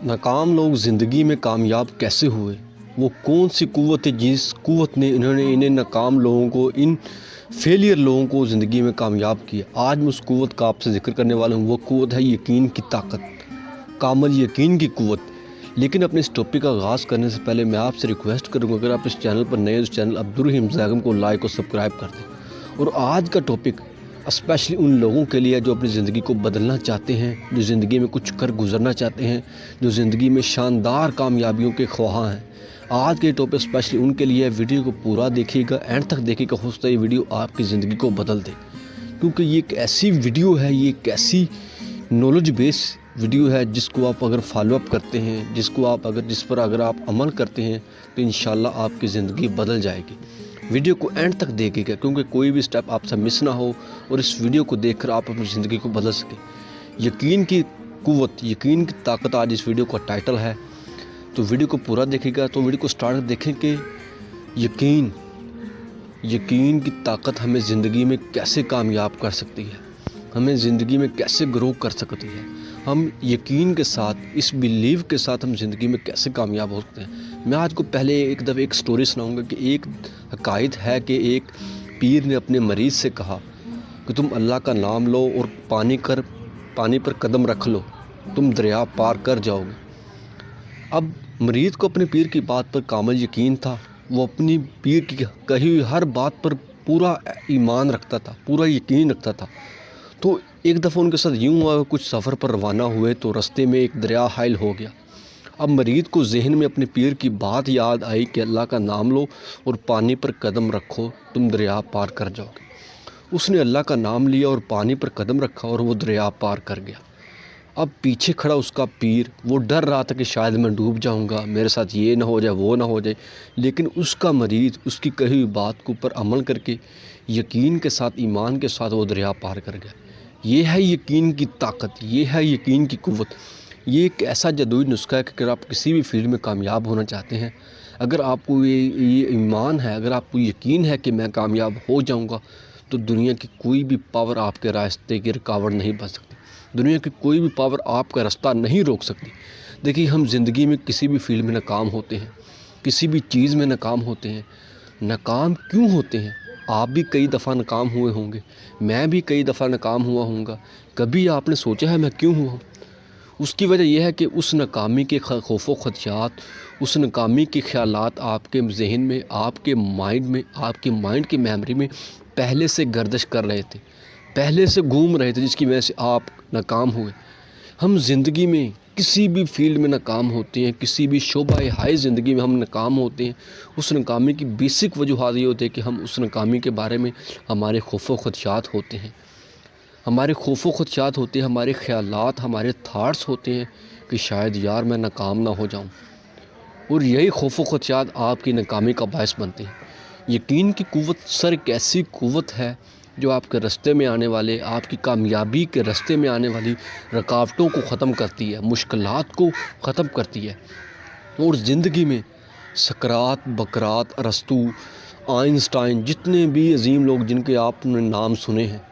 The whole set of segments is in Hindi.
नाकाम लोग ज़िंदगी में कामयाब कैसे हुए? वो कौन सी क़ुव्वत है जिस क़ुव्वत ने इन्हें नाकाम लोगों को, इन फेलियर लोगों को ज़िंदगी में कामयाब किया। आज मैं उस क़ुव्वत का आपसे ज़िक्र करने वाला हूँ। वो क़ुव्वत है यकीन की ताकत, कामिल यकीन की क़ुव्वत। लेकिन अपने इस टॉपिक का आगाज़ करने से पहले मैं आपसे रिक्वेस्ट करूँगा, अगर आप इस चैनल पर नए हो, इस चैनल अब्दुल रहीम ज़ैगम को लाइक और सब्सक्राइब कर दें। और आज का टॉपिक स्पेशली उन लोगों के लिए जो अपनी ज़िंदगी को बदलना चाहते हैं, जो ज़िंदगी में कुछ कर गुजरना चाहते हैं, जो ज़िंदगी में शानदार कामयाबियों के ख्वाहां हैं। आज के टॉपिक स्पेशली उनके लिए। वीडियो को पूरा देखिएगा, एंड तक देखिएगा। हो सकता है ये वीडियो आपकी ज़िंदगी को बदल दे, क्योंकि ये एक ऐसी वीडियो है, ये एक ऐसी नॉलेज बेस वीडियो है जिसको आप अगर फॉलोअप करते हैं, जिस पर अगर आप अमल करते हैं तो इंशाल्लाह आपकी ज़िंदगी बदल जाएगी। वीडियो को एंड तक देखिएगा, क्योंकि कोई भी स्टेप आपसे मिस ना हो और इस वीडियो को देखकर आप अपनी ज़िंदगी को बदल सकें। यकीन की क़ुव्वत, यकीन की ताकत आज इस वीडियो का टाइटल है। तो वीडियो को पूरा देखिएगा। तो वीडियो को स्टार्ट देखें कि यकीन की ताकत हमें ज़िंदगी में कैसे कामयाब कर सकती है, हमें ज़िंदगी में कैसे ग्रो कर सकती है। हम यकीन के साथ, इस बिलीव के साथ हम ज़िंदगी में कैसे कामयाब हो सकते हैं। मैं आज को पहले एक स्टोरी सुनाऊंगा कि एक हकायत है कि एक पीर ने अपने मरीज़ से कहा कि तुम अल्लाह का नाम लो और पानी पर कदम रख लो, तुम दरिया पार कर जाओगे। अब मरीज़ को अपने पीर की बात पर कामिल यकीन था। वो अपनी पीर की कही हुई हर बात पर पूरा ईमान रखता था, पूरा यकीन रखता था। तो एक दफ़ा उनके साथ यूँ हुआ, कुछ सफ़र पर रवाना हुए तो रास्ते में एक दरिया हाइल हो गया। अब मरीद को जहन में अपने पीर की बात याद आई कि अल्लाह का नाम लो और पानी पर कदम रखो, तुम दरिया पार कर जाओगे। उसने अल्लाह का नाम लिया और पानी पर कदम रखा और वो दरिया पार कर गया। अब पीछे खड़ा उसका पीर, वो डर रहा था कि शायद मैं डूब जाऊंगा, मेरे साथ ये ना हो जाए, वो ना हो जाए। लेकिन उसका मरीद उसकी कही हुई बात के ऊपर अमल करके यकीन के साथ, ईमान के साथ वो दरिया पार कर गया। ये है यकीन की ताकत, ये है यकीन की क़ुव्वत। ये एक ऐसा जादुई नुस्खा है कि अगर आप किसी भी फील्ड में कामयाब होना चाहते हैं, अगर आपको ये ईमान है, अगर आपको यकीन है कि मैं कामयाब हो जाऊंगा, तो दुनिया की कोई भी पावर आपके रास्ते की रुकावट नहीं बन सकती। दुनिया की कोई भी पावर आपका रास्ता नहीं रोक सकती। देखिए, हम ज़िंदगी में किसी भी फील्ड में नाकाम होते हैं, किसी भी चीज़ में नाकाम होते हैं। नाकाम क्यों होते हैं? आप भी कई दफ़ा नाकाम हुए होंगे, मैं भी कई दफ़ा नाकाम हुआ हूँगा। कभी आपने सोचा है मैं क्यों हुआ? उसकी वजह यह है कि उस नाकामी के खौफ़ व ख़दशात, उस नाकामी के ख़यालात आपके जहन में, आपके माइंड की मेमोरी में पहले से गर्दिश कर रहे थे, पहले से घूम रहे थे, जिसकी वजह से आप नाकाम हुए। हम ज़िंदगी में किसी भी फील्ड में नाकाम होते हैं, किसी भी शोबा हाई ज़िंदगी में हम नाकाम होते हैं। उस नाकामी की बेसिक वजूहात ये होती है कि हम उस नाकामी के बारे में हमारे खौफ़ व ख़दशात होते हैं, हमारे खौफ़ व ख़दशात होते हैं, हमारे ख़यालात, हमारे थाट्स होते हैं कि शायद यार मैं नाकाम ना हो जाऊं। और यही खौफ़ व ख़दशात आपकी नाकामी का बायस बनते हैं। यकीन की क़ुव्वत सर एक ऐसी क़ुव्वत है जो आपके रास्ते में आने वाले, आपकी कामयाबी के रास्ते में आने वाली रुकावटों को ख़त्म करती है, मुश्किलात को ख़त्म करती है। और ज़िंदगी में सकरात, बकरात, अरस्तू, आइंस्टाइन, जितने भी अजीम लोग जिनके आपने नाम सुने हैं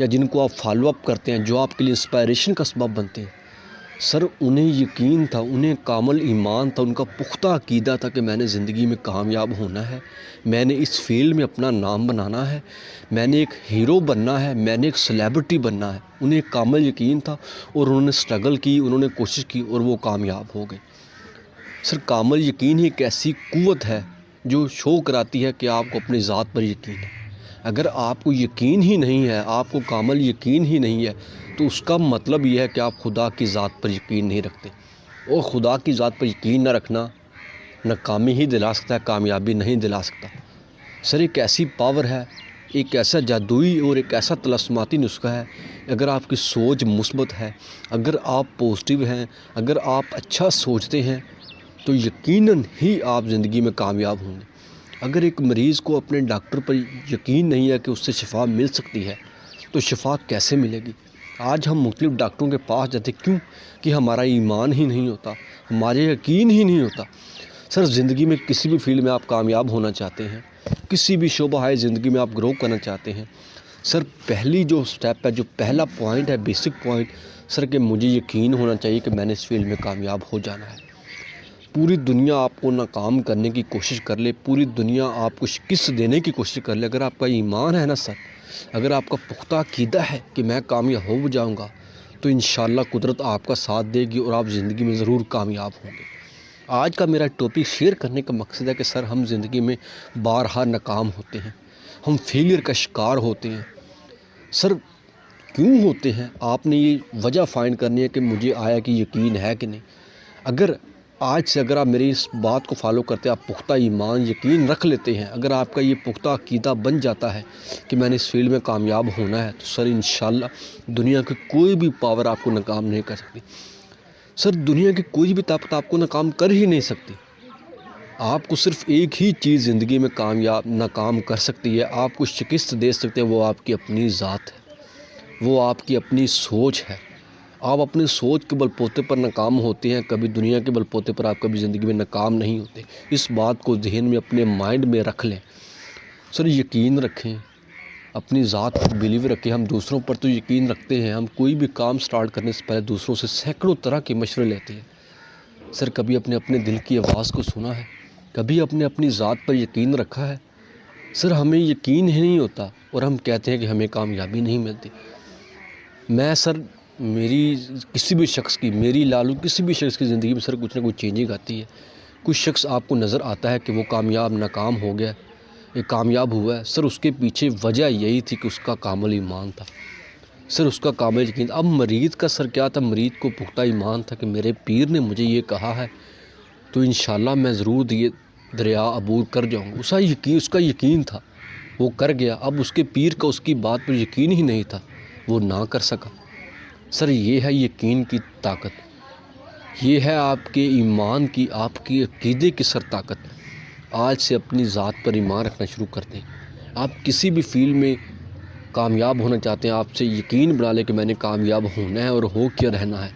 या जिनको आप फॉलोअप करते हैं, जो आपके लिए इंस्पायरेशन का सबब बनते हैं, सर उन्हें यकीन था, उन्हें कामिल ईमान था, उनका पुख्ता अकीदा था कि मैंने ज़िंदगी में कामयाब होना है, मैंने इस फील्ड में अपना नाम बनाना है, मैंने एक हीरो बनना है, मैंने एक सेलिब्रिटी बनना है। उन्हें कामिल यकीन था और उन्होंने स्ट्रगल की, उन्होंने कोशिश की और वो कामयाब हो गए। सर कामिल यकीन ही एक ऐसी क़ुव्वत है जो शो कराती है कि आपको अपनी ज़ात पर यकीन है। अगर आपको यकीन ही नहीं है, आपको कामिल यकीन ही नहीं है, तो उसका मतलब यह है कि आप खुदा की ज़ात पर यकीन नहीं रखते। और खुदा की ज़ात पर यकीन न रखना नाकामी ही दिला सकता है, कामयाबी नहीं दिला सकता। सर एक ऐसी पावर है, एक ऐसा जादुई और एक ऐसा तलस्माती नुस्खा है। अगर आपकी सोच मुस्बत है, अगर आप पॉजिटिव हैं, अगर आप अच्छा सोचते हैं, तो यकीनन ही आप ज़िंदगी में कामयाब होंगे। अगर एक मरीज़ को अपने डॉक्टर पर यकीन नहीं है कि उससे शिफा मिल सकती है, तो शिफा कैसे मिलेगी? आज हम मुख्तलिफ़ डॉक्टरों के पास जाते क्यों? कि हमारा ईमान ही नहीं होता, हमारे यकीन ही नहीं होता। सर ज़िंदगी में किसी भी फील्ड में आप कामयाब होना चाहते हैं, किसी भी शोबा है ज़िंदगी में आप ग्रो करना चाहते हैं, सर पहली जो स्टेप है, जो पहला पॉइंट है, बेसिक पॉइंट सर, कि मुझे यकीन होना चाहिए कि मैंने इस फील्ड में कामयाब हो जाना है। पूरी दुनिया आपको नाकाम करने की कोशिश कर ले, पूरी दुनिया आपको शिकस्त देने की कोशिश कर ले, अगर आपका ईमान है ना सर, अगर आपका पुख्ता अकीदा है कि मैं कामयाब हो जाऊंगा, तो इंशाल्लाह कुदरत आपका साथ देगी और आप ज़िंदगी में ज़रूर कामयाब होंगे। आज का मेरा टॉपिक शेयर करने का मकसद है कि सर हम ज़िंदगी में बारहा नाकाम होते हैं, हम फेलियर का शिकार होते हैं। सर क्यों होते हैं, आपने ये वजह फाइंड करनी है कि मुझे आया कि यकीन है कि नहीं। अगर आज से अगर आप मेरी इस बात को फॉलो करते हैं, आप पुख्ता ईमान यकीन रख लेते हैं, अगर आपका ये पुख्ता अकीदा बन जाता है कि मैंने इस फील्ड में कामयाब होना है, तो सर इंशाल्लाह दुनिया की कोई भी पावर आपको नाकाम नहीं कर सकती। सर दुनिया की कोई भी ताकत आपको नाकाम कर ही नहीं सकती। आपको सिर्फ एक ही चीज़ ज़िंदगी में नाकाम कर सकती है, आपको शिकस्त दे सकते हैं, वो आपकी अपनी ज़ात है, वो आपकी अपनी सोच है। आप अपनी सोच के बलपोते पर नाकाम होते हैं, कभी दुनिया के बलपोते पर आप कभी ज़िंदगी में नाकाम नहीं होते। इस बात को जहन में अपने माइंड में रख लें। सर यकीन रखें, अपनी ज़ात पर बिलीव रखें। हम दूसरों पर तो यकीन रखते हैं, हम कोई भी काम स्टार्ट करने से पहले दूसरों से सैकड़ों तरह के मशवरे लेते हैं। सर कभी अपने दिल की आवाज़ को सुना है, कभी अपनी ज़ात पर यकीन रखा है। सर हमें यकीन ही नहीं होता और हम कहते हैं कि हमें कामयाबी नहीं मिलती। मैं सर मेरी किसी भी शख्स की, मेरी लालू किसी भी शख्स की ज़िंदगी में सर कुछ ना कुछ चेंजिंग आती है। कुछ शख्स आपको नज़र आता है कि वो कामयाब नाकाम हो गया, ये कामयाब हुआ है, सर उसके पीछे वजह यही थी कि उसका कामिल ईमान था। सर उसका कामिल यकीन। अब मरीद का सर क्या था, मरीद को पुख्ता ईमान था कि मेरे पीर ने मुझे ये कहा है तो इंशाल्लाह मैं ज़रूर ये दरिया अबूर कर जाऊँगा। उसका यकीन था, वो कर गया। अब उसके पीर का उसकी बात पर यकीन ही नहीं था, वो ना कर सका। सर ये है यकीन की ताकत, ये है आपके ईमान की, आपकी अकीदे की सर ताकत। आज से अपनी ज़ात पर ईमान रखना शुरू कर दें। आप किसी भी फील्ड में कामयाब होना चाहते हैं, आपसे यकीन बना लें कि मैंने कामयाब होना है और हो क्या रहना है,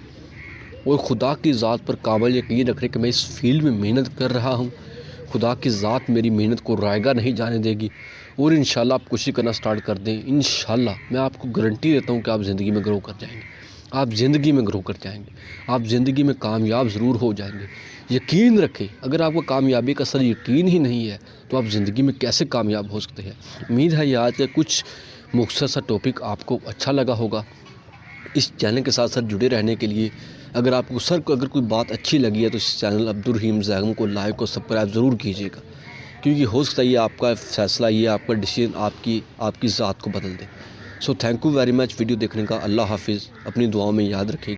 और खुदा की ज़ात पर काबिल यकीन रख रहे कि मैं इस फील्ड में मेहनत कर रहा हूँ, खुदा की ज़ात मेरी मेहनत को रायगा नहीं जाने देगी। और इंशाल्लाह आप कोशिश करना स्टार्ट कर दें, इंशाल्लाह मैं आपको गारंटी देता हूँ कि आप ज़िंदगी में ग्रो कर जाएंगे, आप ज़िंदगी में ग्रो कर जाएंगे, आप ज़िंदगी में कामयाब ज़रूर हो जाएंगे। यकीन रखें, अगर आपको कामयाबी का सर यकीन ही नहीं है तो आप ज़िंदगी में कैसे कामयाब हो सकते हैं। उम्मीद है ये आज का कुछ मुख्तसर सा टॉपिक आपको अच्छा लगा होगा। इस चैनल के साथ साथ जुड़े रहने के लिए अगर आपको अगर कोई बात अच्छी लगी है तो इस चैनल अब्दुल रहीम ज़ैगम को लाइक और सब्सक्राइब ज़रूर कीजिएगा, क्योंकि हो सकता है ये आपका फ़ैसला, ये आपका डिसीजन आपकी ज़ात को बदल दे। So thank you very much video देखने का। अल्लाह हाफिज़, अपनी दुआओं में याद रखिएगा।